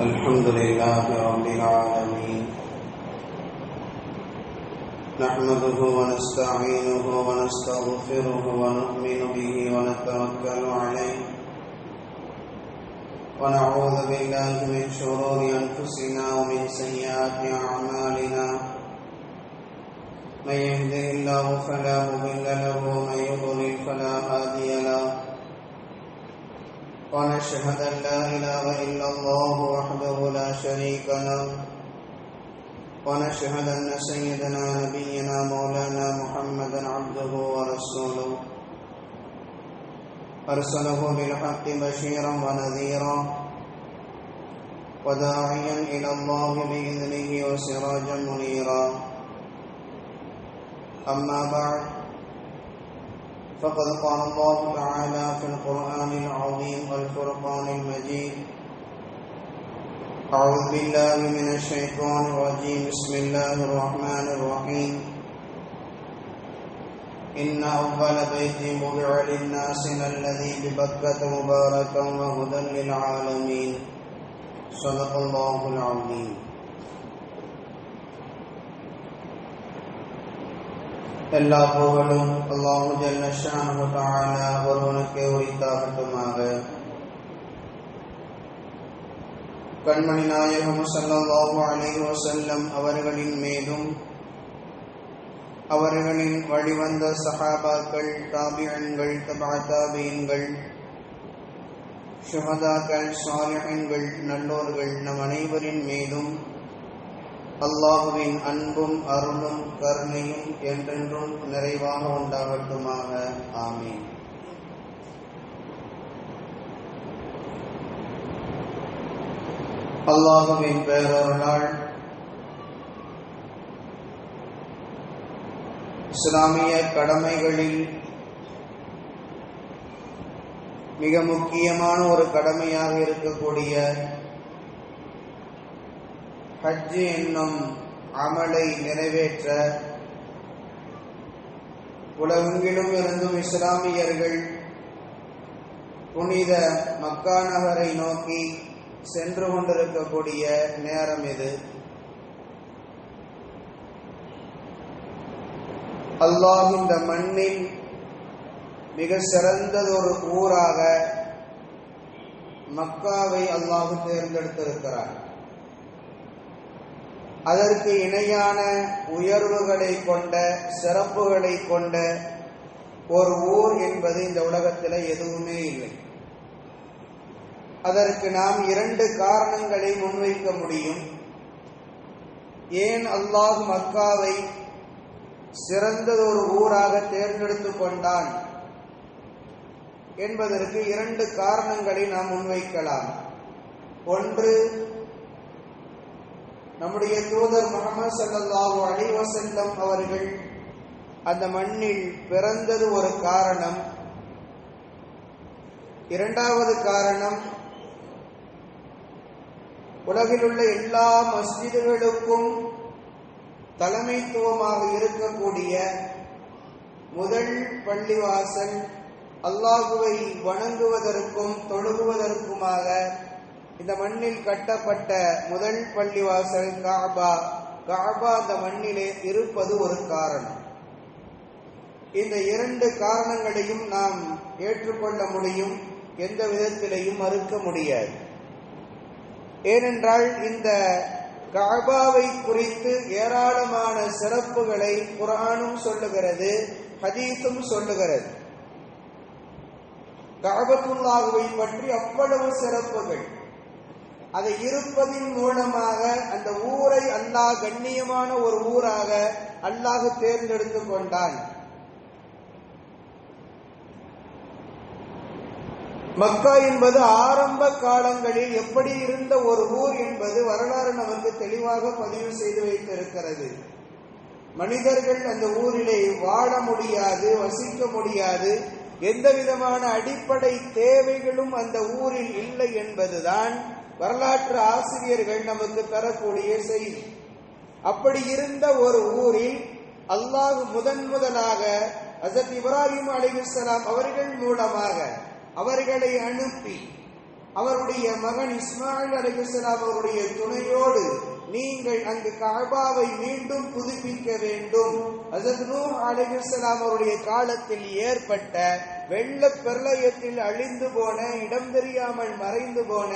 الحمد لله رب العالمين نحمده ونستعينه ونستغفره ونؤمن به ونتوكل عليه ونعوذ بالله من شرور أنفسنا ومن سيئات أعمالنا من يهده الله فلا مضل له ومن يضلل فلا هادي له ونشهد أن لا إله إلا الله وحده لا شريك له ونشهد أن سيدنا نبينا مولانا محمدا عبده ورسوله أرسله بالحق بشيرا ونذيرا وداعيا إلى الله بإذنه وسراجا منيرا أما بعد فقد قال الله تعالى في القرآن العظيم والفرقان المجيد أعوذ بالله من الشيطان الرجيم بسم الله الرحمن الرحيم إن أول بيت وضع للناس الذي ببكة مباركا وهدى للعالمين صدق الله العظيم. எல்லா புகழும் அல்லாஹ் ஜல்ல ஷானஹு தஆலா ஒருவனுக்கே உரித்தாகட்டுமாக. கண்மணி நாயகம் ஸல்லல்லாஹு அலைஹி வஸல்லம் அவர்களின் மீதும் அவர்களின் வழிவந்த சஹாபாக்கள், தாபிஈன்கள், தபஅ தாபிஈன்கள், ஷுஹதாக்கள், சாலிஹீன்கள், நல்லோர்கள் நம் அனைவரின் மீதும் அல்லாஹுவின் அன்பும் அருளும் கருணையும் என்றென்றும் நிறைவாக உண்டாகட்டுமாக. ஆமீன். அல்லாஹுவின் பேரருளால் இஸ்லாமிய கடமைகளில் மிக முக்கியமான ஒரு கடமையாக இருக்கக்கூடிய ஹஜ் என்னும் அமலை நிறைவேற்ற உலகெங்கிலும் இருந்தும் இஸ்லாமியர்கள் புனித மக்கா நகரை நோக்கி சென்று கொண்டிருக்கக்கூடிய நேரம் இது. அல்லாஹ் இந்த மண்ணில் மிக சிறந்ததொரு ஊராக மக்காவை அல்லாஹ் தேர்ந்தெடுத்திருக்கிறார். அதற்கு இணையான உயர்வுகளை கொண்ட, சிறப்புகளை கொண்ட ஒரு ஊர் என்பது இந்த உலகத்தில் எதுவுமே இல்லை. அதற்கு நாம் இரண்டு காரணங்களை முன்வைக்க முடியும். ஏன் அல்லாஹ் மக்காவை சிறந்ததொரு ஊராக தேர்ந்தெடுத்து கொண்டான் என்பதற்கு இரண்டு காரணங்களை நாம் முன்வைக்கலாம். ஒன்று, நம்முடைய தூதர் முஹம்மது ஸல்லல்லாஹு அலைஹி வஸல்லம் அவர்கள் அந்த மண்ணில் பிறந்தது ஒரு காரணம். இரண்டாவது காரணம், உலகில் உள்ள எல்லா மஸ்ஜிதுகளுக்கும் தலைமைத்துவமாக இருக்கக்கூடிய முதல் பள்ளிவாசல், அல்லாஹுவை வணங்குவதற்கும் தொழுகுவதற்குமாக இந்த மண்ணில் கட்டப்பட்ட முதல் பள்ளிவாசல் கஅபா அந்த மண்ணிலே இருப்பது ஒரு காரணம். இந்த இரண்டு காரணங்களையும் நாம் ஏற்றுக்கொள்ள முடியும், எந்த விதத்திலையும் மறுக்க முடியாது. ஏனென்றால் இந்த கஅபாவை குறித்து ஏராளமான சிறப்புகளை குர்ஆனும் சொல்லுகிறது, ஹதீஸும் சொல்லுகிறது. கஅபத்துல்லாஹ்வை பற்றி அவ்வளவு சிறப்புகள். அதை இருப்பதின் மூலமாக அந்த ஊரை அல்லாஹ் கண்ணியமான ஒரு ஊராக அல்லாஹ் தேர்ந்தெடுத்து கொண்டான். மக்கா என்பது ஆரம்ப காலங்களில் எப்படி இருந்த ஒரு ஊர் என்பது வரலாறு நமக்கு தெளிவாக பதிவு செய்து வைத்திருக்கிறது. மனிதர்கள் அந்த ஊரிலே வாழ முடியாது, வசிக்க முடியாது, எந்த விதமான அடிப்படை தேவைகளும் அந்த ஊரில் இல்லை என்பதுதான் வரலாற்று ஆசிரியர்கள் நமக்கு தரக்கூடிய செய்தி. அப்படி இருந்த ஒரு ஊரில் அல்லாஹ் முதலாக ஹஜ்ரத் இப்ராஹிம் அலைஹிஸ்ஸலாம் அவர்கள் மூலமாக அவர்களை அனுப்பி அவருடைய மகன் இஸ்மாயில் அலைஹிஸ்ஸலாம் அவருடைய துணையோடு நீங்கள் அங்கு கஅபாவை மீண்டும் புதுப்பிக்க வேண்டும். ஹஜ்ரத் நூஹ் அலைஹிஸ்ஸலாம் அவருடைய காலத்தில் ஏற்பட்ட வெள்ள பிரளயத்தில் அழிந்து போன, இடம் தெரியாமல் மறைந்து போன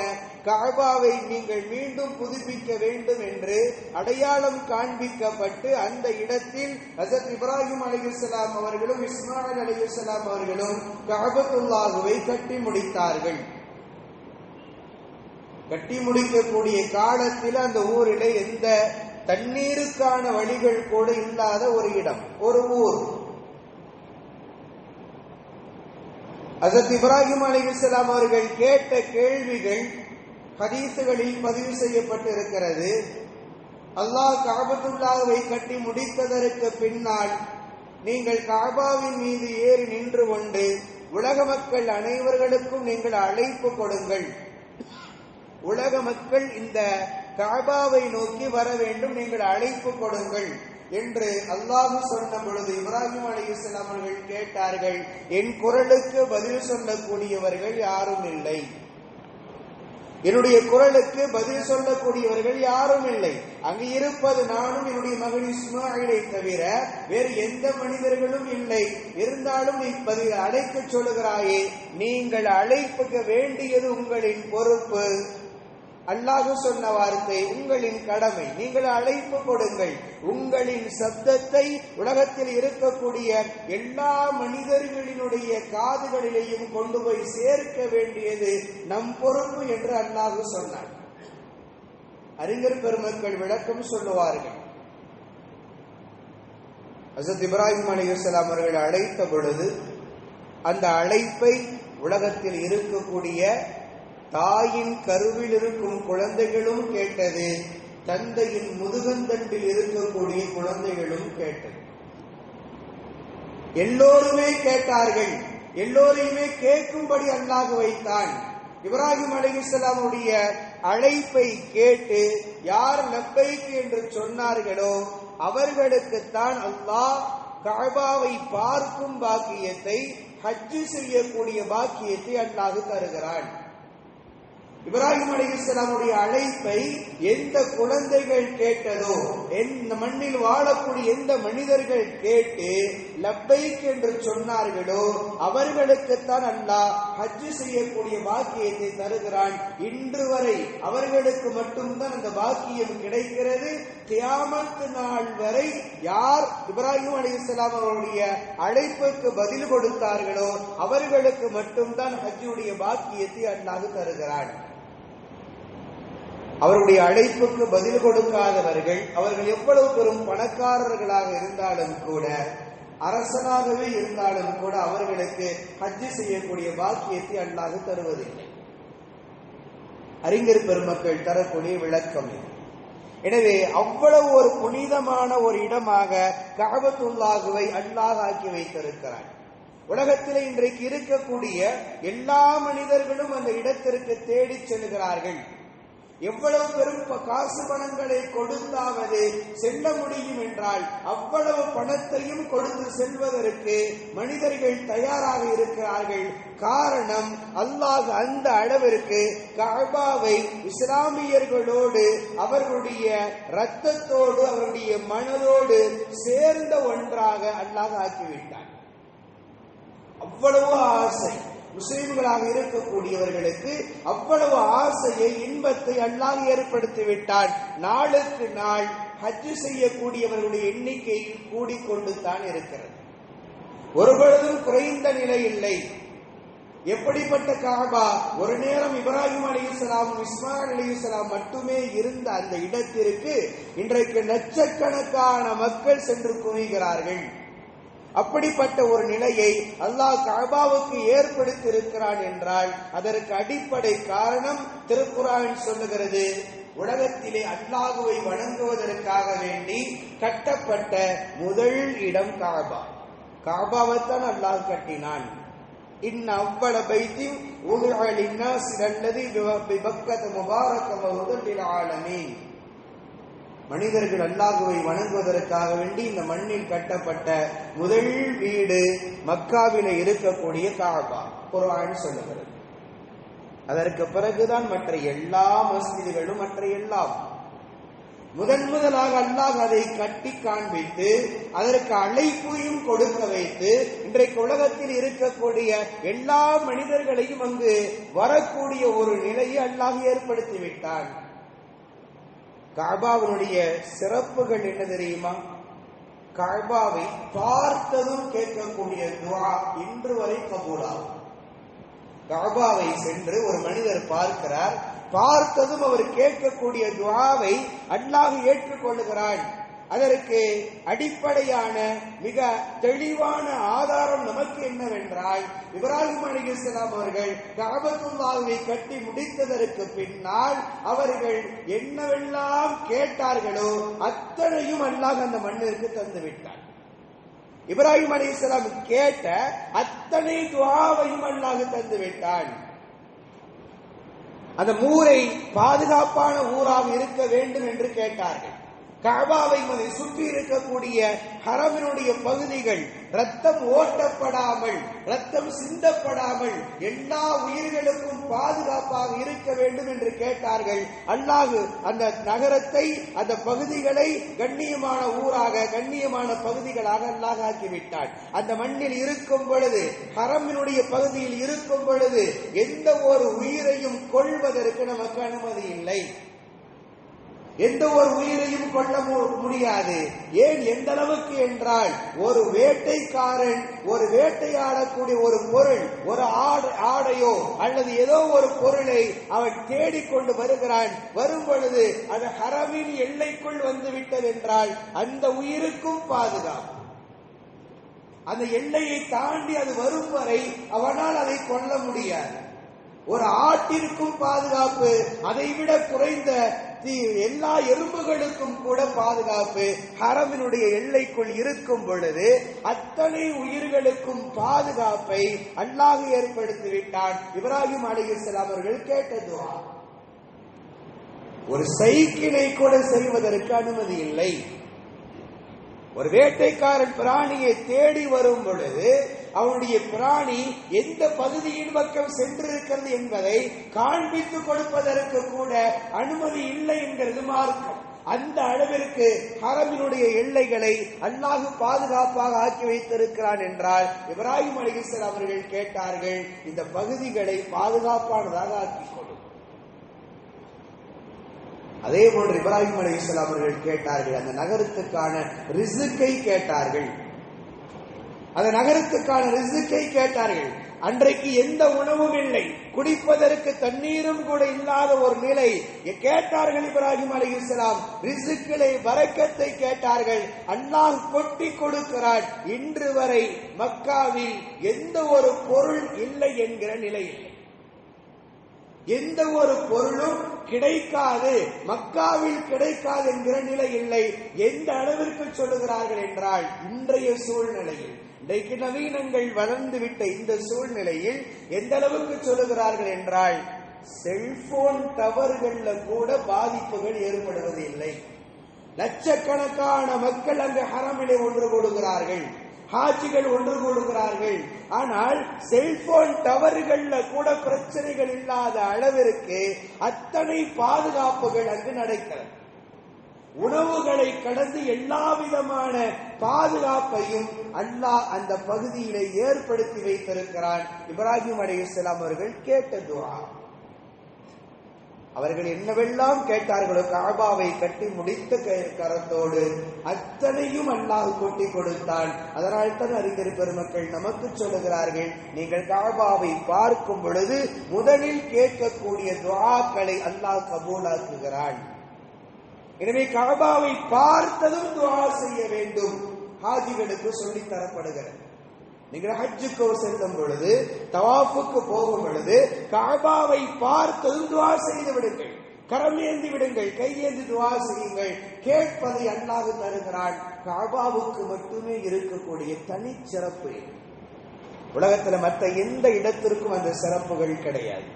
கஅபாவை நீங்கள் மீண்டும் புதுப்பிக்க வேண்டும் என்று அடையாளம் காண்பிக்கப்பட்டு அந்த இடத்தில் ஹஜ்ரத் இப்ராஹிம் அலைஹிஸ்ஸலாம் அவர்களும் இஸ்மாயில் அலைஹிஸ்ஸலாம் அவர்களும் கஅபத்துல்லாஹ்வை கட்டி முடித்தார்கள். கட்டி முடிக்கக்கூடிய காலத்தில் அந்த ஊரிலே எந்த தண்ணீருக்கான வழிகள் கூட இல்லாத ஒரு இடம், ஒரு ஊர். ஹஜ்ரத் இப்ராஹிம் அலைஹிஸ்ஸலாம் அவர்கள் கேட்ட கேள்விகள் ஹதீஸுகளில் பதிவு செய்யப்பட்டு இருக்கிறது. அல்லாஹ் கஅபத்துல்லாஹ்வை கட்டி முடித்ததற்கு பின்னால் நீங்கள் கஅபாவின் மீது ஏறி நின்று கொண்டு உலக மக்கள் அனைவர்களுக்கும் நீங்கள் அழைப்பு கொடுங்கள். உலக மக்கள் இந்த கஅபாவை நோக்கி வர வேண்டும், நீங்கள் அழைப்பு கொடுங்கள் என்று அல்லாஹ் சொன்ன பொழுது இப்ராஹிம் அலைஹிஸ்ஸலாம் அவர்கள் கேட்டார்கள், என் குரலுக்கு பதில் சொல்லக்கூடியவர்கள் யாரும் இல்லை, என்னுடைய குரலுக்கு பதில் சொல்லக்கூடியவர்கள் யாரும் இல்லை. அங்கு இருப்பது நானும் என்னுடைய மகன் இஸ்மாயிலை தவிர வேறு எந்த மனிதர்களும் இல்லை. இருந்தாலும் நீ பதில் அழைக்க சொல்லுகிறாயே, நீங்கள் அழைப்புக்க வேண்டியது உங்களின் பொறுப்பு. அல்லாஹ் சொன்ன வார்த்தை உங்களின் கடமை, நீங்கள் அழைப்பு கொடுங்கள். உங்களின் சப்தத்தை உலகத்தில் இருக்கக்கூடிய எல்லா மனிதர்களினுடைய காதுகளிலேயும் கொண்டு போய் சேர்க்க வேண்டியது நம் பொறுப்பு என்று அல்லாஹ் சொன்னார். அறிஞர் பெருமக்கள் விளக்கம் சொல்லுவார்கள். ஹஜ்ரத் இப்ராஹிம் அலைஹிஸ்ஸலாம் அவர்கள் அழைத்த பொழுது அந்த அழைப்பை உலகத்தில் இருக்கக்கூடிய தாயின் கருவில் இருக்கும் குழந்தைகளும் கேட்டது, தந்தையின் முதுகந்தண்டில் இருக்கக்கூடிய குழந்தைகளும் கேட்டது. எல்லோருமே கேட்டார்கள். எல்லோரையுமே கேட்கும்படி அல்லாஹ் வைத்தான். இப்ராஹிம் அலைஹிஸ்ஸலாமுடைய அழைப்பை கேட்டு யார் லப்பைக் என்று சொன்னார்களோ அவர்களுக்குத்தான் அல்லாஹ் கஅபாவை பார்க்கும் பாக்கியத்தை, ஹஜ் செய்யக்கூடிய பாக்கியத்தை அல்லாஹ் தருகிறான். இப்ராஹிம் அலைஹிஸ்ஸலாமுடைய அழைப்பை எந்த குழந்தைகள் கேட்டதோ, எந்த மண்ணில் வாழக்கூடிய எந்த மனிதர்கள் கேட்டு லப்பைக் என்று சொன்னார்களோ அவர்களுக்குத்தான் அல்லாஹ் ஹஜ் செய்யக்கூடிய பாக்கியத்தை தருகிறான். இன்று வரை அவர்களுக்கு மட்டும்தான் அந்த பாக்கியம் கிடைக்கிறது. கியாமத் நாள் வரை யார் இப்ராஹிம் அலைஹிஸ்ஸலாம் அவருடைய அழைப்புக்கு பதில் கொடுத்தார்களோ அவர்களுக்கு மட்டும்தான் ஹஜ்ஜுடைய பாக்கியத்தை அல்லாஹ் தருகிறான். அவருடைய அழைப்புக்கு பதில் கொடுக்காதவர்கள், அவர்கள் எவ்வளவு பெரும் பணக்காரர்களாக இருந்தாலும் கூட, அரசனாகவே இருந்தாலும் கூட அவர்களுக்கு ஹஜ் செய்யக்கூடிய பாக்கியத்தை அல்லாஹ் தருவதில்லை. அறிஞர் பெருமக்கள் தரக்கூடிய விளக்கம் இது. எனவே அவ்வளவு ஒரு புனிதமான ஒரு இடமாக கஅபத்துல்லாஹ்வை அல்லாஹ் ஆக்கி வைத்திருக்கிறார். உலகத்தில் இன்றைக்கு இருக்கக்கூடிய எல்லா மனிதர்களும் அந்த இடத்திற்கு தேடி செல்கிறார்கள். எவ்வளவு பெரும் காசு பணங்களை கொடுத்தாவது செல்ல முடியும் என்றால் அவ்வளவு பணத்தையும் கொடுத்து செல்வதற்கு மனிதர்கள் தயாராக இருக்கிறார்கள். காரணம், அல்லாஹ் அந்த அளவிற்கு கஅபாவை இஸ்லாமியர்களோடு அவர்களுடைய இரத்தத்தோடு அவருடைய மனதோடு சேர்ந்த ஒன்றாக அல்லாஹ் ஆக்கிவிட்டார். அவ்வளவு ஆசை முஸ்லிம்களாக இருக்கக்கூடியவர்களுக்கு அவ்வளவு ஆசையை, இன்பத்தை அல்லாஹ் ஏற்படுத்திவிட்டான். நாளுக்கு நாள் ஹஜ் செய்யக்கூடியவர்களுடைய எண்ணிக்கை கூடிக்கொண்டு தான் இருக்கிறது. ஒருபொழுதும் குறைந்த நிலை இல்லை. எப்படிப்பட்ட கஅபா, ஒரு நேரம் இப்ராஹிம் அலைஹிஸ்ஸலாம் இஸ்மாயில் அலைஹிஸ்ஸலாம் மட்டுமே இருந்த அந்த இடத்திற்கு இன்றைக்கு லட்சக்கணக்கான மக்கள் சென்று குவிகிறார்கள். அப்படிப்பட்ட ஒரு நிலையை அல்லாஹ் கஅபாவுக்கு ஏற்படுத்தி இருக்கிறான் என்றால் அதற்கு அடிப்படை காரணம் திருக்குர்ஆன் சொல்லுகிறது. உலகத்திலே அல்லாஹ்வை வணங்குவதற்காக வேண்டி கட்டப்பட்ட முதல் இடம் கஅபா. கஅபாவைத்தான் அல்லாஹ் கட்டினான். இன்ன அவ்வள பைத்தின் உதுஅ லின்னாஸ் அல்லதி பிபக்கத முபாரக வ ஹுதல் லில் ஆலமீன். மனிதர்கள் அல்லாஹ்வை வணங்குவதற்காக வேண்டி இந்த மண்ணில் கட்டப்பட்ட முதல் வீடு மக்காவிலே இருக்கக்கூடிய கஅபா. குர்ஆன் சொல்லுகிறது. அதற்கு பிறகுதான் மற்ற எல்லா மஸ்ஜிதுகளும் மற்ற எல்லாம். முதலாக அல்லாஹ் அதை கட்டி காண்பித்து அதற்கு அழைப்பையும் கொடுக்க வைத்து இன்றைக்கு உலகத்தில் இருக்கக்கூடிய எல்லா மனிதர்களையும் அங்கு வரக்கூடிய ஒரு நிலையை அல்லாஹ் ஏற்படுத்தி விட்டான். கஅபாவினுடைய சிறப்புகள் என்ன தெரியுமா? கஅபாவை பார்த்ததும் கேட்கக்கூடிய துஆ இன்று வரை கபூலாகும். கஅபாவை சென்று ஒரு மனிதர் பார்க்கிறார், பார்த்ததும் அவர் கேட்கக்கூடிய துஆவை அல்லாஹ் ஏற்றுக்கொள்கிறான். அதற்கு அடிப்படையான மிக தெளிவான ஆதாரம் நமக்கு என்னவென்றால், இப்ராஹிம் அலைஹிஸ்ஸலாம் அவர்கள் கஅபத்துல்லாஹை கட்டி முடித்ததற்கு பின்னால் அவர்கள் என்னவெல்லாம் கேட்டார்களோ அத்தனையும் அல்லாஹ் அந்த மண்ணிற்கு தந்து விட்டார். இப்ராஹிம் அலைஹிஸ்ஸலாம் கேட்ட அத்தனை துஆவையும் அல்லாஹ் தந்து விட்டான். அந்த ஊரை பாதுகாப்பான ஊராக இருக்க வேண்டும் என்று கேட்டார்கள். கஅபாவை சுற்றி இருக்கக்கூடிய ஹரமினுடைய பகுதிகள் ரத்தம் ஓட்டப்படாமல், ரத்தம் சிந்தப்படாமல் எல்லா உயிர்களுக்கும் பாதுகாப்பாக இருக்க வேண்டும் என்று கேட்டார்கள். அல்லாஹ் அந்த நகரத்தை, அந்த பகுதிகளை கண்ணியமான ஊராக, கண்ணியமான பகுதிகளாக அல்லாஹ் ஆக்கிவிட்டார். அந்த மண்ணில் இருக்கும் பொழுது, ஹரமினுடைய பகுதியில் இருக்கும் பொழுது எந்த ஒரு உயிரையும் கொள்வதற்கு நமக்கு அனுமதி இல்லை. எந்த ஒரு உயிரையும் கொள்ள முடியாது. ஏன், எந்த அளவுக்கு என்றால், ஒரு வேட்டைக்காரன் ஒரு வேட்டையாடக்கூடிய ஒரு பொருள், ஒரு ஆடையோ அல்லது ஏதோ ஒரு பொருளை அவன் தேடிக்கொண்டு வருகிறான். வரும் பொழுது அது ஹரமின் எல்லைக்குள் வந்து விட்டது என்றால் அந்த உயிருக்கும் பாதுகாப்பு. அந்த எல்லையை தாண்டி அது வரும் வரை அவனால் அதை கொல்ல முடியாது. ஒரு ஆட்டிற்கும் பாதுகாப்பு, அதைவிட குறைந்த எல்லா எறும்புகளுக்கும் கூட பாதுகாப்பு ஹரமினுடைய எல்லைக்குள் இருக்கும் பொழுது அத்தனை உயிர்களுக்கும் பாதுகாப்பை அல்லாஹ் ஏற்படுத்திவிட்டான். இப்ராஹிம் அலைஹிஸ்ஸலாம் அவர்கள் கேட்ட துஆ. ஒரு சைக்கிளை கூட செய்வதற்கு அனுமதி இல்லை. ஒரு வேட்டைக்காரன் பிராணியை தேடி வரும் பொழுது அவனுடைய பிராணி எந்த பகுதியின் பக்கம் சென்றிருக்கிறது என்பதை காண்பித்து கொடுப்பதற்கு கூட அனுமதி இல்லை என்கிறது மார்க்கம். அந்த அளவிற்கு ஹரமினுடைய எல்லைகளை அல்லாஹ் பாதுகாப்பாக ஆக்கி வைத்திருக்கிறான் என்றால், இப்ராஹிம் அலைஹிஸ்ஸலாம் அவர்கள் கேட்டார்கள், இந்த பகுதிகளை பாதுகாப்பானதாக ஆக்கிக் கொள்ளும். அதே போன்று இப்ராஹிம் அலைஹிஸ்ஸலாம் அவர்கள் கேட்டார்கள், அந்த நகரத்துக்கான ரிஸ்கை கேட்டார்கள். அந்த நகரத்துக்கான ரிஸ்கை கேட்டார்கள். அன்றைக்கு எந்த உணவும் இல்லை, குடிப்பதற்கு தண்ணீரும் கூட இல்லாத ஒரு நிலை. கேட்டார்கள் இப்ராஹிம் அலைஹிஸ்ஸலாம், ரிஸ்கிலே பரக்கத்தை கேட்டார்கள். அல்லாஹ் கொட்டி கொடுக்கிறான். இன்று வரை மக்காவில் எந்த ஒரு பொருள் இல்லை என்கிற நிலை இல்லை. எந்த ஒரு பொருளும் கிடைக்காது, மக்காவில் கிடைக்காது என்கிற நிலை இல்லை. எந்த அளவிற்கு சொல்லுகிறார்கள் என்றால், இன்றைய சூழ்நிலையில், இன்றைக்கு நவீனங்கள் வளர்ந்துவிட்ட இந்த சூழ்நிலையில் எந்த அளவுக்கு சொல்லுகிறார்கள் என்றால், செல்போன் டவர்கள்ல கூட பாதிப்புகள் ஏற்படுவது இல்லை. லட்சக்கணக்கான மக்கள் அங்கு ஹரமிலே ஒன்று கூடுகிறார்கள், ஹாஜிகள் ஒன்று கூடுகிறார்கள். ஆனால் செல்போன் டவர்கள்ல கூட பிரச்சனைகள் இல்லாத அளவிற்கு அத்தனை பாதுகாப்புகள் அங்கு நடக்கிறது. உணவுகளை கடந்து எல்லா விதமான பாதுகாப்பையும் அல்லாஹ் அந்த பகுதியிலே ஏற்படுத்தி வைத்திருக்கிறான். இப்ராஹிம் அலைஹிஸ்ஸலாம் அவர்கள் கேட்ட துஆ. அவர்கள் என்னவெல்லாம் கேட்டார்களோ, கஅபாவை கட்டி முடித்த கரத்தோடு அத்தனையும் அல்லாஹ் கொட்டி கொடுத்தான். அதனால் தான் அறிஞர் பெருமக்கள் நமக்கு சொல்லுகிறார்கள், நீங்கள் கஅபாவை பார்க்கும் பொழுது முதலில் கேட்கக்கூடிய துஆக்களை அல்லாஹ் கபூலாக்குகிறான். எனவே கஅபாவை பார்த்ததும் துஆ செய்ய வேண்டும். ஹாஜிகளுக்கு சொல்லித் தரப்படுகிறது. நீங்கள் ஹஜ்ஜுக்கு செல்லும் பொழுது, தவாஃபுக்கு போகும் பொழுது கஅபாவை பார்த்ததும் துஆ செய்து விடுங்கள். கரமேந்தி விடுங்கள், கையேந்தி துஆ செய்யுங்கள். கேட்பதை அல்லாஹ் தருகிறான். கஅபாவுக்கு மட்டுமே இருக்கக்கூடிய தனி சிறப்பு. உலகத்தில் மற்ற எந்த இடத்திற்கும் அந்த சிறப்புகள் கிடையாது.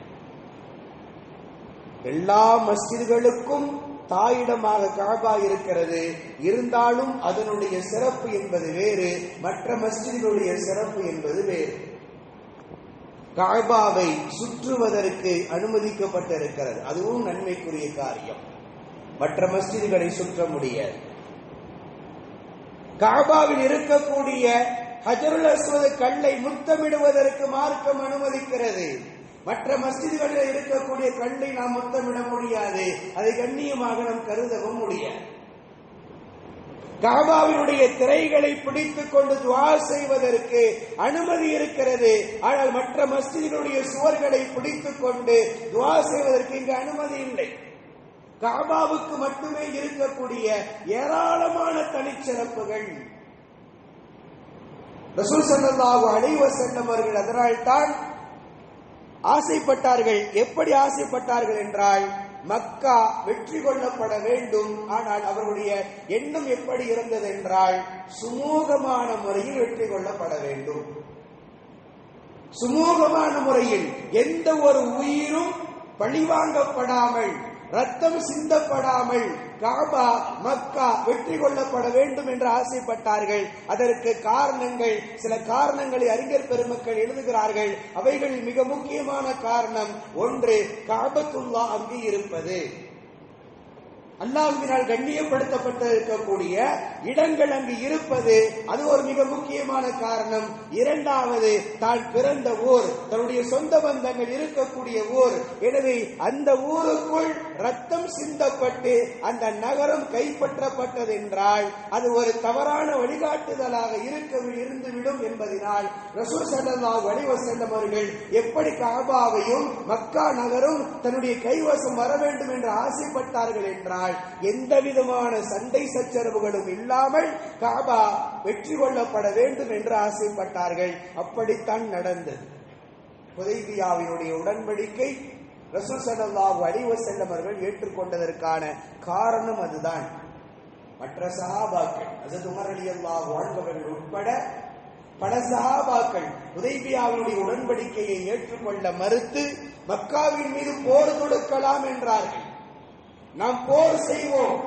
எல்லா மஸ்ஜிதுகளுக்கும் தாயிடமாக கஅபா இருக்கிறது. இருந்தாலும் அதனுடைய சிறப்பு என்பது வேறு, மற்ற மஸ்ஜிதுகளுடைய சிறப்பு என்பது வேறு. கஅபாவை சுற்றுவதற்கு அனுமதிக்கப்பட்டிருக்கிறது. அதுவும் நன்மைக்குரிய காரியம். மற்ற மஸ்ஜிதுகளை சுற்ற முடியாது. கஅபாவில் இருக்கக்கூடிய ஹஜருல் அஸ்வத் கல்லை முத்தமிடுவதற்கு மார்க்கம் அனுமதிக்கிறது. மற்ற மஸ்ஜிதுகளில் இருக்கக்கூடிய கல்லை நாம் முத்தமிட முடியாது. அதை கண்ணியமாக நாம் கருதவும் முடியாது. கஅபாவினுடைய திரைகளை பிடித்துக் கொண்டு துஆ செய்வதற்கு அனுமதி இருக்கிறது. ஆனால் மற்ற மஸ்ஜிதுகளுடைய சுவர்களை பிடித்துக் கொண்டு துஆ செய்வதற்கு இங்கு அனுமதி இல்லை. கஅபாவுக்கு மட்டுமே இருக்கக்கூடிய ஏராளமான தனிச்சிறப்புகள். ரசூல் ஸல்லல்லாஹு அலைஹி வஸல்லம் அவர்கள் அதனால் தான் ஆசைப்பட்டார்கள். எப்படி ஆசைப்பட்டார்கள் என்றால், மக்கா வெற்றி கொள்ளப்பட வேண்டும். ஆனால் அவர்களுடைய எண்ணம் எப்படி இருந்தது என்றால், சுமூகமான முறையில் வெற்றி கொள்ளப்பட வேண்டும். சுமூகமான முறையில் எந்த ஒரு உயிரும் பழிவாங்கப்படாமல், ரத்தம் சிந்தப்படாமல் கஅபா மக்கா வெற்றி கொள்ளப்பட வேண்டும் என்று ஆசைப்பட்டார்கள். அதற்கு காரணங்கள், சில காரணங்களை அறிஞர் பெருமக்கள் எழுதுகிறார்கள். அவைகளில் மிக முக்கியமான காரணம், ஒன்று, கஅபத்துல்லாஹ் அங்கு இருப்பது, அல்லாஹ்வினால் கண்ணியப்படுத்தப்பட்டிருக்கக்கூடிய இடங்கள் அங்கு இருப்பது, அது ஒரு மிக முக்கியமான காரணம். இரண்டாவது, தான் பிறந்த ஊர், தன்னுடைய சொந்த பந்தங்கள் இருக்கக்கூடிய ஊர். எனவே அந்த ஊருக்குள் ரத்தம் சிந்தப்பட்டு அந்த நகரம் கைப்பற்றப்பட்டது என்றால் அது ஒரு தவறான வழிகாட்டுதலாக இருந்துவிடும் என்பதனால் ரசூல் ஸல்லல்லாஹு அலைஹி வஸல்லம் அவர்கள் எப்படி கஅபாவையும் மக்கா நகரும் தன்னுடைய கைவசம் வர வேண்டும் என்று ஆசைப்பட்டார்கள் என்றால், எந்த விதமான சண்டை சச்சரவுகளும் இல்லாமல் கஅபா வெற்றி கொள்ளப்பட வேண்டும் என்று ஆசைப்பட்டார்கள். அப்படித்தான் நடந்தது. ஹுதைபியாவினுடைய உடன்படிக்கை ரசூல் ஸல்லல்லாஹு அலைஹி வஸல்லம் அவர்கள் ஏற்றுக்கொண்டதற்கான காரணம் அதுதான். மற்ற சஹாபாக்கள், ஹஜ்ரத் உமர் ரலியல்லாஹு அன்ஹு அவர்கள் உட்பட பல சஹாபாக்கள் ஹுதைபியாவினுடைய உடன்படிக்கையை ஏற்றுக்கொள்ள மறுத்து மக்காவின் மீது போர் தொடுக்கலாம் என்றார்கள். நாம் போர் செய்வோம்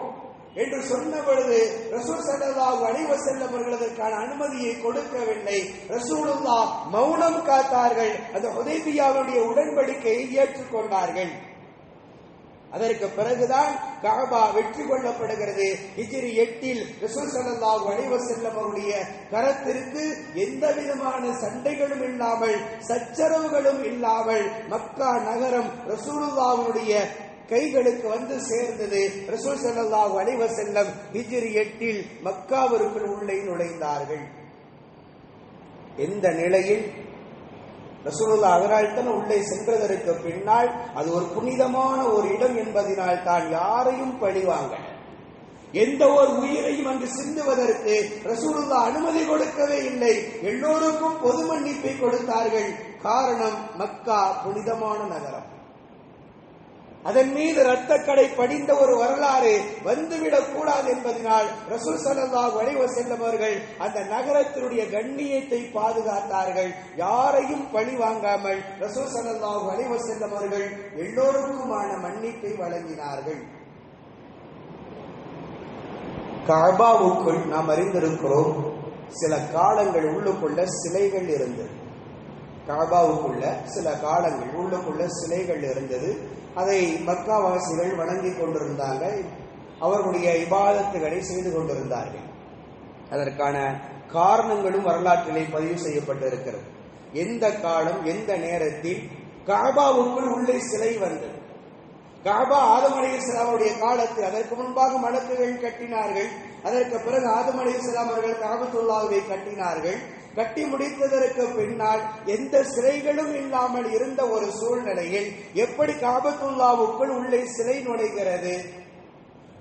என்று சொன்ன பொழுது ரசூல் ஸல்லல்லாஹு அலைஹி வஸல்லம் அவர்கள் அதற்கான அனுமதியை கொடுக்கவில்லை. ரசூலுல்லாஹ் மௌனம் காத்தார்கள். அந்த ஹுதைபியாவுடைய உடன்படிக்கையை ஏற்றுக்கொண்டார்கள். அதற்கு பிறகுதான் கஅபா வெற்றி கொள்ளப்படுகிறது. ஹிஜ்ரி 8 ரசூல் ஸல்லல்லாஹு அலைஹி வஸல்லம் அவருடைய கரத்திற்கு எந்த விதமான சண்டைகளும் இல்லாமல், சச்சரவுகளும் இல்லாமல் மக்கா நகரம் ரசூலுல்லாஹ்வுடைய கைகளுக்கு வந்து சேர்ந்தது. ரசூல் ஸல்லல்லாஹு அலைஹி வஸல்லம் ஹிஜ்ரி 8 மக்காவிற்குள் உள்ளே நுழைந்தார்கள். எந்த நிலையில் ரசூலுல்லாஹ் அதனால் தான் உள்ளே சென்றதற்கு பின்னால் அது ஒரு புனிதமான ஒரு இடம் என்பதனால் தான் யாரையும் பழிவாங்க, எந்த ஒரு உயிரையும் அங்கு சிந்துவதற்கு ரசூலுல்லாஹ் அனுமதி கொடுக்கவே இல்லை. எல்லோருக்கும் பொது மன்னிப்பை கொடுத்தார்கள். காரணம், மக்கா புனிதமான நகரம். அதன் மீது இரத்தக்கடை படிந்த ஒரு வரலாறு வந்துவிடக் கூடாது என்பதனால் ரசூல் ஸல்லல்லாஹு அலைஹி வஸல்லம் அவர்கள் அந்த நகரத்தினுடைய கண்ணியத்தை பாதுகாத்தார்கள். யாரையும் பழி வாங்காமல் ரசூல் ஸல்லல்லாஹு அலைஹி வஸல்லம் அவர்கள் எல்லோருக்குமான மன்னிப்பை வழங்கினார்கள். கஅபாவுக்குள் நாம் அறிந்திருக்கிறோம், சில காலங்கள் உள்ளுக்குள்ள சிலைகள் இருந்தது. கஅபாவுக்குள்ள சில காலங்கள் உள்ளுக்குள்ள சிலைகள் இருந்தது. அதை மக்காவாசிகள் வணங்கி கொண்டிருந்தாங்க. அவர்களுடைய இபாதத்துகளை செய்து கொண்டிருந்தார்கள். அதற்கான காரணங்களும் வரலாற்றிலே பதிவு செய்யப்பட்டிருக்கிறது. எந்த காலம், எந்த நேரத்தில் கஅபாவுக்குள் உள்ளே சிலை வந்தது. கஅபா ஆதம் அலைஹிஸ்ஸலாமுடைய காலத்தில், அதற்கு முன்பாக மலக்குகள் கட்டினார்கள். அதற்கு பிறகு ஆதம் அலைஹிஸ்ஸலாம் அவர்கள் கஅபத்துல்லாஹ்வை கட்டினார்கள். கட்டி முடித்ததற்கு பின்னால் எந்த சிலைகளும் இல்லாமல் இருந்த ஒரு சூழ்நிலையில் எப்படி கஅபத்துல்லாஹ்வுக்குள் உள்ளே சிலை நுழைகிறது?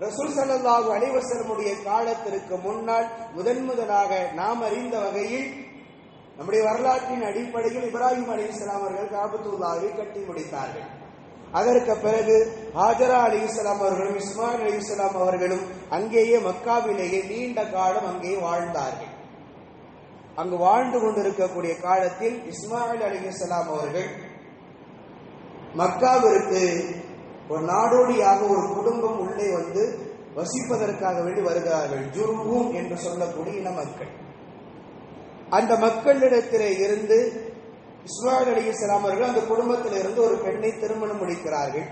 ரசூல் ஸல்லல்லாஹு அலைஹி வஸல்லமுடைய காலத்திற்கு முன்னால் முதலாக நாம் அறிந்த வகையில் நம்முடைய வரலாற்றின் அடிப்படையில் இப்ராஹிம் அலைஹிஸ்ஸலாம் அவர்கள் கஅபத்துல்லாஹ்வை கட்டி முடித்தார்கள். அதற்கு பிறகு ஹாஜரா அலைஹிஸ்ஸலாம் அவர்களும் இஸ்மாயில் அலைஹிஸ்ஸலாம் அவர்களும் அங்கேயே மக்காவிலேயே நீண்ட காலம் அங்கே வாழ்ந்தார்கள். அங்கு வாழ்ந்து கொண்டிருக்கக்கூடிய காலத்தில் இஸ்மாயில் அலைஹிஸ்ஸலாம் அவர்கள் மக்காவிற்கு ஒரு நாடோடியாக ஒரு குடும்பம் உள்ளே வந்து வசிப்பதற்காக வேண்டி வருகிறார்கள். ஜுர்ஹூம் என்று சொல்லக்கூடிய இன மக்கள். அந்த மக்களிடத்திலே இருந்து இஸ்மாயில் அலைஹிஸ்ஸலாம் அவர்கள் அந்த குடும்பத்திலிருந்து ஒரு பெண்ணை திருமணம் முடிக்கிறார்கள்.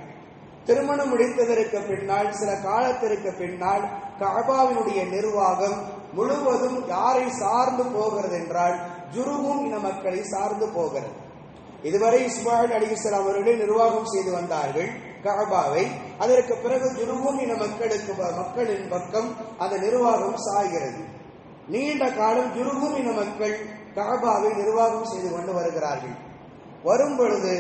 திருமணம் முடித்ததற்கு பின்னால் சில காலத்திற்கு பின்னால் கஅபாவினுடைய நிர்வாகம் முழுவதும் யாரை சார்ந்து போகிறது என்றால் ஜுருஹும் இன மக்களை சார்ந்து போகிறது. இதுவரை இஸ்மாயில் அலைஹிஸ்ஸலாம் அவர்களே நிர்வாகம் செய்து வந்தார்கள் கஅபாவை. அதற்கு பிறகு ஜுருஹும் இன மக்களின் பக்கம் அந்த நிர்வாகம் சாய்கிறது. நீண்ட காலம் ஜுருஹும் இன மக்கள் கஅபாவை நிர்வாகம் செய்து கொண்டு வருகிறார்கள். வரும் பொழுது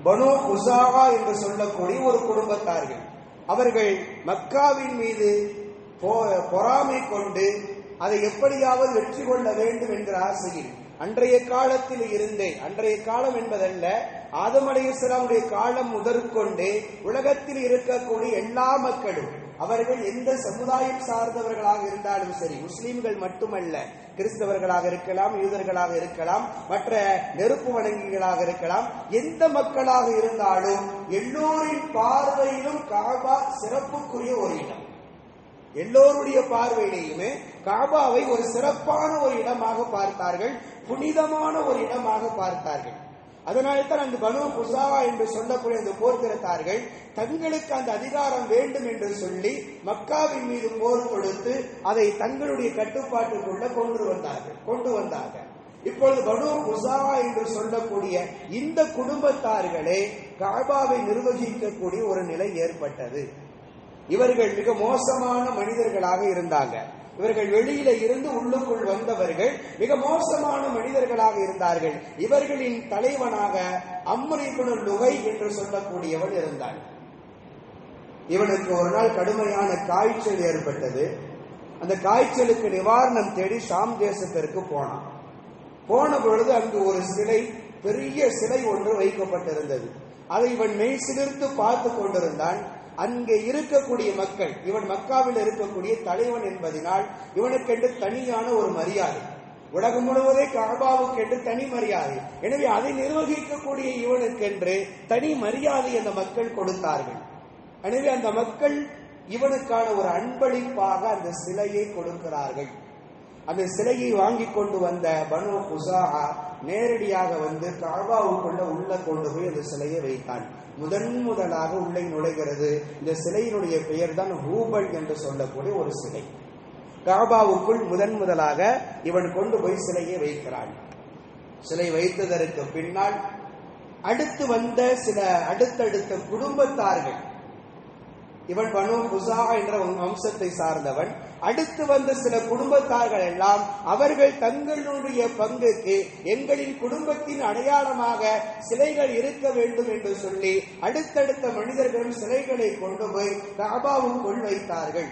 பனு குஸாஆ என்று சொல்லக்கூடிய ஒரு குடும்பத்தார்கள், அவர்கள் மக்காவின் மீது பொறாமை கொண்டு அதை எப்படியாவது வெற்றி கொள்ள வேண்டும் என்கிற ஆசையில் அன்றைய காலத்தில் இருந்தே, அன்றைய காலம் என்பதல்ல, ஆதம் அலைஹிஸ்ஸலாமுடைய காலம் முதற்கொண்டு உலகத்தில் இருக்கக்கூடிய எல்லா மக்களும், அவர்கள் எந்த சமுதாயம் சார்ந்தவர்களாக இருந்தாலும் சரி, முஸ்லிம்கள் மட்டுமல்ல, கிறிஸ்தவர்களாக இருக்கலாம், யூதர்களாக இருக்கலாம், மற்ற நெருப்பு வணங்கிகளாக இருக்கலாம், எந்த மக்களாக இருந்தாலும் எல்லோரின் பார்வையிலும் கஅபா சிறப்புக்குரிய ஒரு இடம். எல்லோருடைய பார்வையிலேயுமே கஅபாவை ஒரு சிறப்பான ஒரு இடமாக பார்த்தார்கள், புனிதமான ஒரு இடமாக பார்த்தார்கள். அதனால்தான் அந்த பனு குஸாஆ என்று சொல்லக்கூடிய அந்த போர்த்திரத்தார்கள் தங்களுக்கு அந்த அதிகாரம் வேண்டும் என்று சொல்லி மக்காவின் மீது போர் கொடுத்து அதை தங்களுடைய கட்டுப்பாட்டுக்குள்ள கொண்டு வந்தார்கள். இப்பொழுது பனு குஸாஆ என்று சொல்லக்கூடிய இந்த குடும்பத்தார்களே கஅபாவை நிர்வகிக்கக்கூடிய ஒரு நிலை ஏற்பட்டது. இவர்கள் மிக மோசமான மனிதர்களாக இருந்தாங்க. இவர்கள் வெளியில இருந்து உள்ளுக்குள் வந்தவர்கள் மிக மோசமான மனிதர்களாக இருந்தார்கள். இவர்களின் தலைவனாக அம்ர் இப்னு லுகை என்று சொல்லக்கூடியவன் இருந்தான். இவனுக்கு ஒரு நாள் கடுமையான காய்ச்சல் ஏற்பட்டது. அந்த காய்ச்சலுக்கு நிவாரணம் தேடி ஷாம் தேசத்திற்கு போனான். போன பொழுது அங்கு ஒரு சிலை, பெரிய சிலை ஒன்று வைக்கப்பட்டிருந்தது. அதை இவன் மெய் சிலிர்த்து பார்த்து கொண்டிருந்தான். அங்கே இருக்கக்கூடிய மக்கள், இவன் மக்காவில் இருக்கக்கூடிய தலைவன் என்பதனால் இவனுக்கென்று தனியான ஒரு மரியாதை, உலகம் முழுவதே கஅபாவுக்கென்று தனி மரியாதை. எனவே அதை நிர்வகிக்கக்கூடிய இவனுக்கென்று தனி மரியாதை அந்த மக்கள் கொடுத்தார்கள். எனவே அந்த மக்கள் இவனுக்கான ஒரு அன்பளிப்பாக அந்த சிலையை கொடுக்கிறார்கள். அந்த சிலையை வாங்கி கொண்டு வந்த பனு குஸாஆ நேரடியாக வந்து கஅபாவுக்குள்ள உள்ள கொண்டு போய் அந்த சிலையை வைத்தான். முதலாக உள்ளே நுழைகிறது. இந்த சிலையினுடைய பெயர் தான் ஹூபல் என்று சொல்லக்கூடிய ஒரு சிலை. கஅபாவுக்குள் முதலாக இவன் கொண்டு போய் சிலையை வைக்கிறான். சிலை வைத்ததற்கு பின்னால் அடுத்து வந்த சில அடுத்தடுத்த குடும்பத்தார்கள், இவன் பனு குஸாஆ என்ற வம்சத்தை சார்ந்தவன், அடுத்து வந்த சில குடும்பத்தார்கள் எல்லாம் அவர்கள் தங்களுடைய பங்குக்கு எங்களின் குடும்பத்தின் அடையாளமாக சிலைகள் இருக்க வேண்டும் என்று சொல்லி அடுத்தடுத்த மனிதர்களும் சிலைகளை கொண்டு போய் கஅபாவுக்குள் வைத்தார்கள்.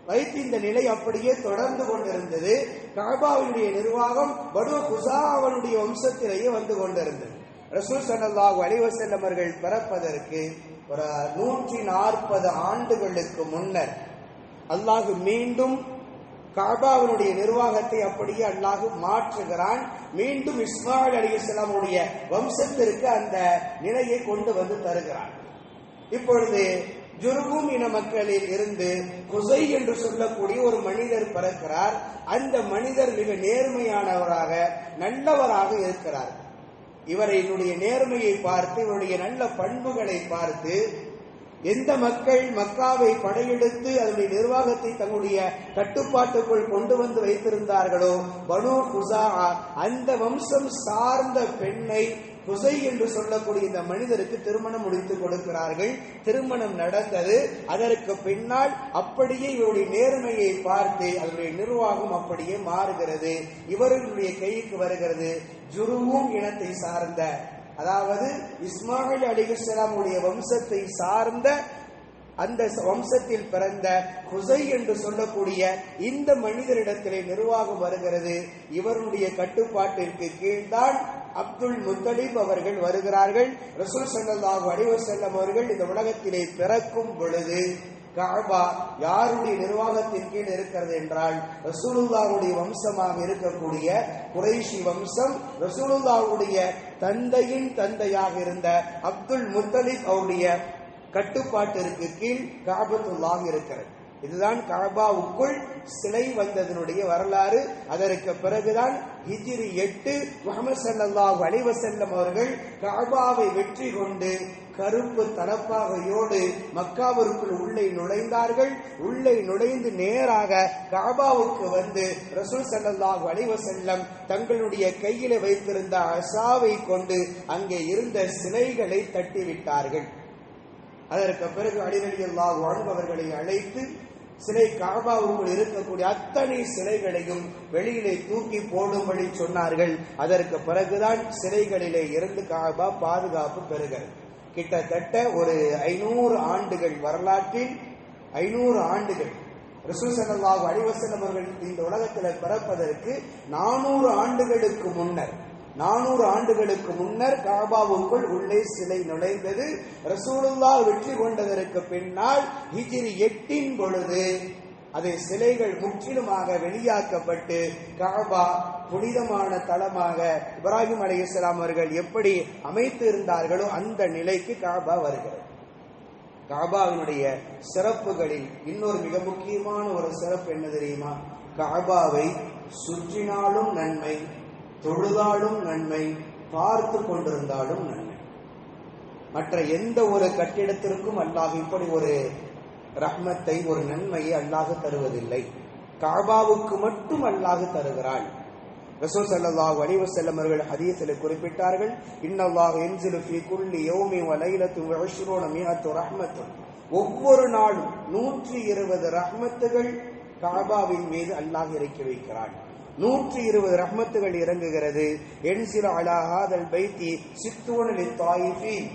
வைத்து இந்த நிலை அப்படியே தொடர்ந்து கொண்டிருந்தது. கஅபாவுடைய நிர்வாகம் பனு குஸாஆவுடைய வம்சத்திலேயே வந்து கொண்டிருந்தது. ரசூல் ஸல்லல்லாஹு அலைஹி வஸல்லம் அவர்கள் பிறப்பதற்கு ஒரு 140 ஆண்டுகளுக்கு முன்னர் அல்லாஹ் மீண்டும் கஅபாவுடைய நிர்வாகத்தை அப்படியே அல்லாஹ் மாற்றுகிறான். மீண்டும் இஸ்மாயில் அலைஹிஸ்ஸலாமுடைய வம்சத்திற்கு அந்த நிலையை கொண்டு வந்து தருகிறான். இப்பொழுது ஜுர்ஹும் இன மக்களில் இருந்து குஸை என்று சொல்லக்கூடிய ஒரு மனிதர் பிறக்கிறார். அந்த மனிதர் மிக நேர்மையானவராக, நல்லவராக இருக்கிறார். இவருடைய நேர்மையை பார்த்து, இவருடைய நல்ல பண்புகளை பார்த்து எந்த மக்கள் மக்காவை படையெடுத்து அதனுடைய நிர்வாகத்தை தங்களுடைய கட்டுப்பாட்டுக்குள் கொண்டு வந்து வைத்திருந்தார்களோ பனு குஸாஆ, அந்த வம்சம் சார்ந்த பெண்ணை குஸை என்று சொல்லக்கூடிய இந்த மனிதருக்கு திருமணம் முடித்து கொடுக்கிறார்கள். திருமணம் நடந்தது. அதற்கு பின்னால் அப்படியே இவருடைய நேர்மையை பார்த்து அதனுடைய நிர்வாகம் அப்படியே மாறுகிறது. இவர்களுடைய கைக்கு வருகிறது. ஜுர்ஹும் இனத்தை சார்ந்த, அதாவது இஸ்மாயில் அலைஹிஸ்ஸலாம் உடைய வம்சத்தை சார்ந்த, அந்த வம்சத்தில் பிறந்த குஸை என்று சொல்லக்கூடிய இந்த மனிதரிடத்திலே நிர்வாகம் வருகிறது. இவருடைய கட்டுப்பாட்டிற்கு கீழ்தான் அப்துல் முத்தலிப் அவர்கள் வருகிறார்கள். ரசூல் ஸல்லல்லாஹு அலைஹி வஸல்லம் அவர்கள் இந்த உலகத்திலே பிறக்கும் பொழுது கஅபா யாருடைய நிர்வாகத்தின் கீழ் இருக்கிறது என்றால் ரசூலுல்லாஹுடைய வம்சமாக இருக்கக்கூடிய குறைஷி வம்சம், ரசூலுல்லாஹுடைய தந்தையின் தந்தையாக இருந்த அப்துல் முத்தலிப் அவருடைய கட்டுப்பாட்டிற்கு கீழ் கஅபத்துல்லாஹ் இருக்கிறது. இதுதான் கஅபாவுக்குள் சிலை வந்ததனுடைய வரலாறு. அதற்கு பிறகுதான் ஹிஜ்ரி 8 முஹம்மது ஸல்லல்லாஹு அலைஹி வஸல்லம் அவர்கள் கஅபாவை வெற்றி கொண்டு கருப்பு தலப்பாகையோடு மக்காவிற்குள் உள்ளே நுழைந்தார்கள். உள்ளே நுழைந்து நேராக கஅபாவுக்கு வந்து ரசூல் ஸல்லல்லாஹு அலைஹி வஸல்லம் தங்களுடைய கையிலே வைத்திருந்த அஸாவை கொண்டு அங்கே இருந்த சிலைகளை தட்டிவிட்டார்கள். அதற்கு பிறகு அலி ரலியல்லாஹு அன்ஹு அவர்களை அழைத்து சிலை கஅபாவுக்குள் இருக்கக்கூடிய அத்தனை சிலைகளையும் வெளியிலே தூக்கி போடும்படி சொன்னார்கள். அதற்கு பிறகுதான் சிலைகளிலே இருந்து கஅபா பாதுகாப்பு பெறுகிறது. கிட்டத்தட்ட ஒரு 500 ஆண்டுகள் வரலாற்றில் 500 ஆண்டுகள் ரசூல் ஸல்லல்லாஹு அலைஹி வஸல்லம் அவர்கள் இந்த உலகத்தில் பிறப்பதற்கு 400 ஆண்டுகளுக்கு முன்னர் கஅபாவுக்குள் உள்ளே சிலை நுழைந்தது. ரசூலுல்லாஹ் வெற்றி கொண்டதற்கு பின்னால் ஹிஜ்ரி 8 பொழுது அதை சிலைகள் முற்றிலுமாக வெளியாக்கப்பட்டு கஅபா புனிதமான தலமாக இப்ராஹிம் அலைஹிஸ்ஸலாம் அவர்கள் எப்படி அமைத்து இருந்தார்களோ அந்த நிலைக்கு கஅபா வருகிறது. கஅபாவினுடைய சிறப்புகளில் இன்னொரு மிக முக்கியமான ஒரு சிறப்பு என்ன தெரியுமா? கஅபாவை சுற்றினாலும் நன்மை, தொழுதாலும் நன்மை, பார்த்து கொண்டிருந்தாலும் நன்மை. மற்ற எந்த ஒரு கட்டிடத்திற்கும் அல்லாஹ் இப்படி ஒரு ரஹ்மத்தை, ஒரு நன்மையை அல்லாஹ் தருவதில்லை. கஅபாவுக்கு மட்டும் அல்லாஹ் தருகிறான். ரசூல் ஸல்லல்லாஹு அலைஹி வஸல்லம் அவர்கள் ஹதீஸில் குறிப்பிட்டார்கள், இன்னல்லாஹு யன்ஸிலு ஃபீ குல்லி யௌமின் வ லைலத்தின் வ 20 மிஅத்து ரஹ்மத்துன். ஒவ்வொரு நாளும் 120 ரஹ்மத்துகள் கஅபாவின் மீது அல்லாஹ் இறக்கி வைக்கிறான். 120 ரஹ்மத்துகள் இறங்குகிறது. என்சில அலா ஹாதல் பைத்தி சித்தூன லித்தாயிஃபீன்.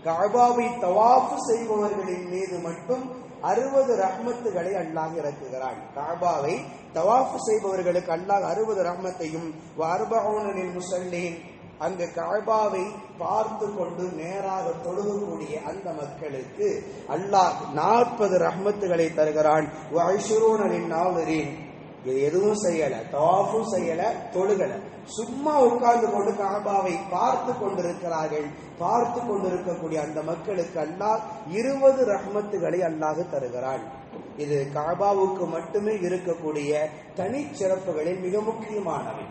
கஅபாவை தவாஃப் செய்பவர்களின் மீது மட்டும் 60 ரஹ்மத்துகளை அல்லாஹ் இறக்குகிறான். கஅபாவை தவாஃப் செய்பவர்களுக்கு அல்லாஹ் 60 ரஹ்மத்தையும் வ40 லில் முஸல்லீன், அங்கு கஅபாவை பார்த்து கொண்டு நேராக தொழுகக்கூடிய அந்த மக்களுக்கு அல்லாஹ் 40 ரஹ்மத்துகளை தருகிறான். வ20 லின் நாஸிரீன். இது எதுவும் செய்யல, தவாஃபும் செய்யல, தொழுகல, சும்மா உட்கார்ந்து கொண்டு கஅபாவை பார்த்து கொண்டிருக்கிறார்கள். பார்த்து கொண்டிருக்கக்கூடிய அந்த மக்களுக்கு அல்லாஹ் 20 ரஹ்மத்துகளை அல்லாஹ் தருகிறான். இது கஅபாவுக்கு மட்டுமே இருக்கக்கூடிய தனிச்சிறப்புகளில் மிக முக்கியமானவை.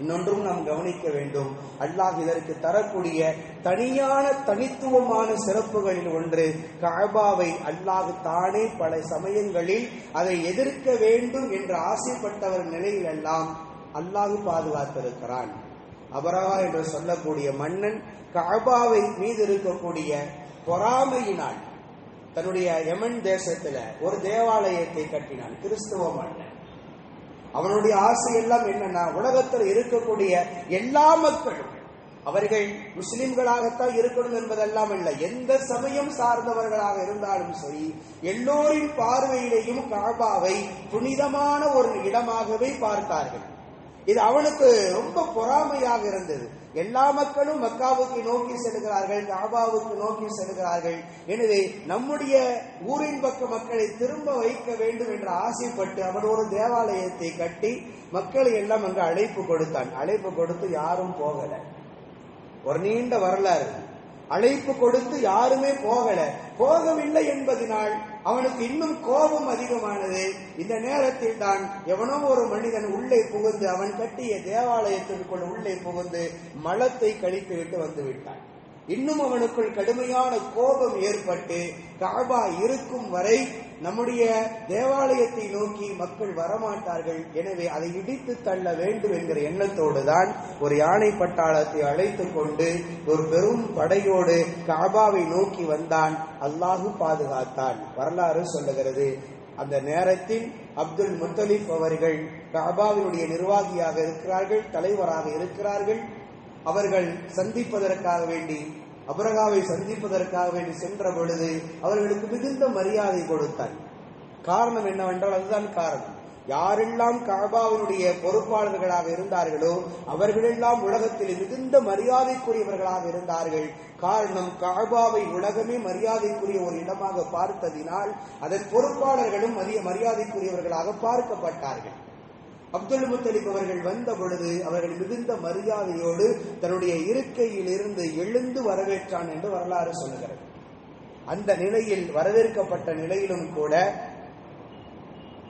இன்னொன்றும் நாம் கவனிக்க வேண்டும், அல்லாஹ் இதற்கு தரக்கூடிய தனியான தனித்துவமான சிறப்புகளில் ஒன்று, கஅபாவை அல்லாஹ் தானே பல சமயங்களில் அதை எதிர்க்க வேண்டும் என்று ஆசைப்பட்டவர் நிலையிலெல்லாம் அல்லாஹ் பாதுகாத்திருக்கிறான். அபரஹா என்று சொல்லக்கூடிய மன்னன் கஅபாவை மீது இருக்கக்கூடிய பொறாமையினால் தன்னுடைய யமன் தேசத்துல ஒரு தேவாலயத்தை கட்டினான். கிறிஸ்துவ மன்னன். அவனுடைய ஆசை எல்லாம் என்னன்னா, உலகத்தில் இருக்கக்கூடிய எல்லா மக்களும் அவர்கள் முஸ்லிம்களாகத்தான் இருக்கணும் என்பதெல்லாம் இல்லை, எந்த சமயம் சார்ந்தவர்களாக இருந்தாலும் சரி, எல்லோரின் பார்வையிலேயும் கஅபாவை புனிதமான ஒரு இடமாகவே பார்த்தார்கள். இது அவனுக்கு ரொம்ப பொறாமையாக இருந்தது. எல்லா மக்களும் மக்காவுக்கு நோக்கி செல்கிறார்கள், கஅபாவுக்கு நோக்கி செல்கிறார்கள். எனவே நம்முடைய ஊரின் பக்க மக்களை திரும்ப வைக்க வேண்டும் என்று ஆசைப்பட்டு அவன் ஒரு தேவாலயத்தை கட்டி மக்களை எல்லாம் அங்கு அழைப்பு கொடுத்தான். அழைப்பு கொடுத்து யாரும் போகல. ஒரு நீண்ட வரலாறு. அழைப்பு கொடுத்து யாருமே போகவில்லை என்பதனால் அவனுக்கு இன்னும் கோபம் அதிகமானது. இந்த நேரத்தில் தான் எவனோ ஒரு மனிதன் உள்ளே புகுந்து, அவன் கட்டிய தேவாலயத்திற்குள் உள்ளே புகுந்து மலத்தை கழித்து விட்டு வந்து விட்டான். இன்னும் அவனுக்குள் கடுமையான கோபம் ஏற்பட்டு, கஅபா இருக்கும் வரை நம்முடைய தேவாலயத்தை நோக்கி மக்கள் வரமாட்டார்கள், எனவே அதை இடித்து தள்ள வேண்டும் என்கிற எண்ணத்தோடு தான் ஒரு யானை பட்டாளத்தை அழைத்துக் கொண்டு ஒரு பெரும் படையோடு கஅபாவை நோக்கி வந்தான். அல்லாஹ் பாதுகாத்தான். வரலாறு சொல்லுகிறது, அந்த நேரத்தில் அப்துல் முத்தலிப் அவர்கள் கஅபாவினுடைய நிர்வாகியாக இருக்கிறார்கள், தலைவராக இருக்கிறார்கள். அவர்கள் சந்திப்பதற்காக வேண்டி, அபரகாவை சந்திப்பதற்காக வேண்டி சென்ற பொழுது அவர்களுக்கு மிகுந்த மரியாதை கொடுத்தார். காரணம் என்னவென்றால், அதுதான் காரணம், யாரெல்லாம் கஅபாவினுடைய பொறுப்பாளர்களாக இருந்தார்களோ அவர்களெல்லாம் உலகத்தில் மிகுந்த மரியாதைக்குரியவர்களாக இருந்தார்கள். காரணம், கஅபாவை உலகமே மரியாதைக்குரிய ஒரு இடமாக பார்த்ததினால் அதன் பொறுப்பாளர்களும் மரியாதைக்குரியவர்களாக பார்க்கப்பட்டார்கள். அப்துல் முத்தலிப் அவர்கள் வந்த பொழுது அவர்கள் மிகுந்த மரியாதையோடு தன்னுடைய இருக்கையில் இருந்து எழுந்து வரவேற்றான் என்று வரலாறு சொல்லுகிறது. அந்த நிலையில் வரவேற்கப்பட்ட நிலையிலும் கூட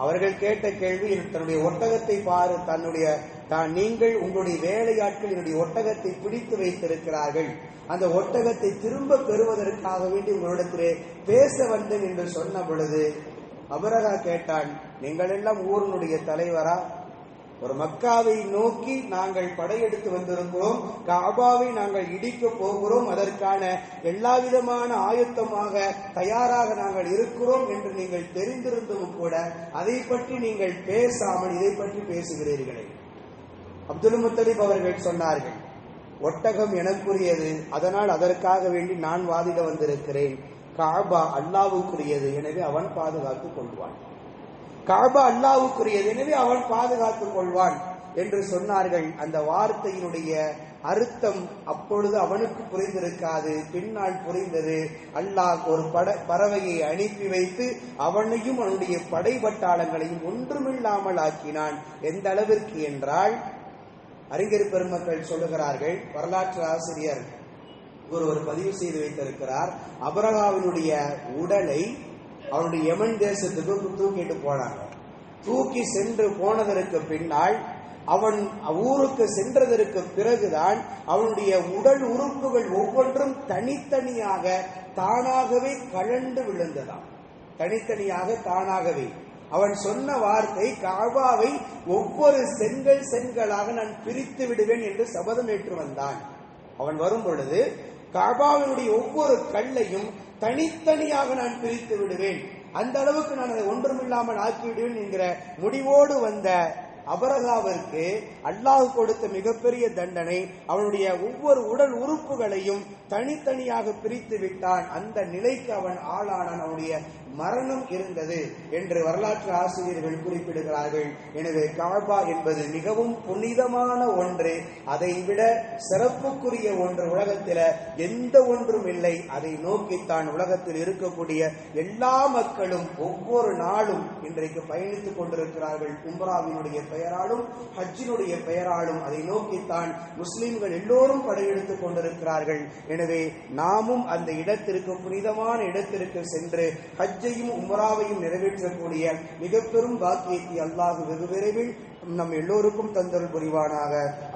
அவர்கள் கேட்ட கேள்வி, தன்னுடைய ஒட்டகத்தை பாரு, நீங்கள் உங்களுடைய வேலையாட்கள் என்னுடைய ஒட்டகத்தை பிடித்து வைத்திருக்கிறார்கள், அந்த ஒட்டகத்தை திரும்ப பெறுவதற்காக வேண்டி உங்களிடத்திலே பேச வந்தேன் என்று சொன்ன பொழுது அபரகா கேட்டான், நீங்கள் எல்லாம் ஊரினுடைய தலைவரா? ஒரு மக்காவை நோக்கி நாங்கள் படையெடுத்து வந்திருக்கிறோம், காபாவை நாங்கள் இடிக்க போகிறோம், அதற்கான எல்லா விதமான ஆயத்தமாக தயாராக நாங்கள் இருக்கிறோம் என்று நீங்கள் தெரிந்திருந்தும் கூட அதை பற்றி நீங்கள் பேசாமல் இதை பற்றி பேசுகிறீர்களே. அப்துல் முத்தலிப் அவர்கள் சொன்னார்கள், ஒட்டகம் எனக்குரியது, அதனால் அதற்காக வேண்டி நான் வாதிட வந்திருக்கிறேன். காபா அல்லாஹ்வுக்குரியது, எனவே அவன் பாதுகாத்துக் கொள்வான். காபா அல்லாஹ்வுக்குரியது, எனவே அவன் பாதுகாத்துக் கொள்வான் என்று சொன்னார்கள். அந்த வார்த்தையினுடைய அர்த்தம் அப்பொழுது அவனுக்கு புரிந்திருக்காது, பின்னால் புரிந்தது. அல்லாஹ் ஒரு பறவையை அனுப்பி வைத்து அவனையும் அவனுடைய படை பட்டாளங்களையும் ஒன்றுமில்லாமல் ஆக்கினான். எந்த அளவிற்கு என்றால், அறிஞர் பெருமக்கள் சொல்லுகிறார்கள், வரலாற்று ஆசிரியர் ஒருவர் பதிவு செய்து வைத்திருக்கிறார், அபரகாவினுடைய உடலை அவனுடைய யமன் தேசத்துக்கு தூக்கிட்டு போனாங்க. தூக்கி சென்று போனதற்கு பின்னால் அவன் ஊருக்கு சென்றதற்கு பிறகுதான் அவனுடைய உடல் உறுப்புகள் ஒவ்வொன்றும் தனித்தனியாக தானாகவே கழண்டு விழுந்ததாம். தனித்தனியாக தானாகவே. அவன் சொன்ன வார்த்தை, காபாவை ஒவ்வொரு செங்கலாக நான் பிரித்து விடுவேன் என்று சபதம் ஏற்று வந்தான். அவன் வரும் பொழுது காபாவினுடைய ஒவ்வொரு கல்லையும் தனித்தனியாக நான் பிரித்து விடுவேன், அந்த அளவுக்கு நான் அதை ஒன்றுமில்லாமல் ஆக்கிவிடுவேன் என்கிற முடிவோடு வந்த அபரகாவிற்கு அல்லாஹ் கொடுத்த மிகப்பெரிய தண்டனை, அவனுடைய ஒவ்வொரு உடல் உறுப்புகளையும் தனித்தனியாக பிரித்து விட்டான். அந்த நிலைக்கு அவன் ஆளானான், அவனுடைய மரணம் இருந்தது என்று வரலாற்று ஆசிரியர்கள் குறிப்பிடுகிறார்கள். எனவே காபா என்பது மிகவும் புனிதமான ஒன்று, அதை விட சிறப்புக்குரிய ஒன்று உலகத்தில் எந்த ஒன்றும் இல்லை. அதை நோக்கித்தான் உலகத்தில் இருக்கக்கூடிய எல்லா மக்களும் ஒவ்வொரு நாளும் இன்றைக்கு பயணித்துக் கொண்டிருக்கிறார்கள். உம்ராவினுடைய பெயராலும் ஹஜ்ஜினுடைய பெயராலும் அதை நோக்கித்தான் முஸ்லிம்கள் எல்லோரும் படையெடுத்துக் கொண்டிருக்கிறார்கள். எனவே நாமும் அந்த இடத்திற்கு, புனிதமான இடத்திற்கு சென்று ஹஜ்ஜையும் உம்ராவையும் நிறைவேற்றக்கூடிய மிக பெரும் பாக்கியத்தை அல்லாஹ் வெகு விரைவில் நம் எல்லோருக்கும் தந்தருள் புரிவானாக.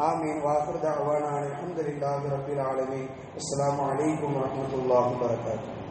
ஆமீன். வாஹிர் தஅவானா அல்ஹம்துலில்லாஹி ரப்பில் ஆலமீன். அஸ்ஸலாமு அலைக்கும் வரஹ்மத்துல்லாஹி வபரகாத்துஹு.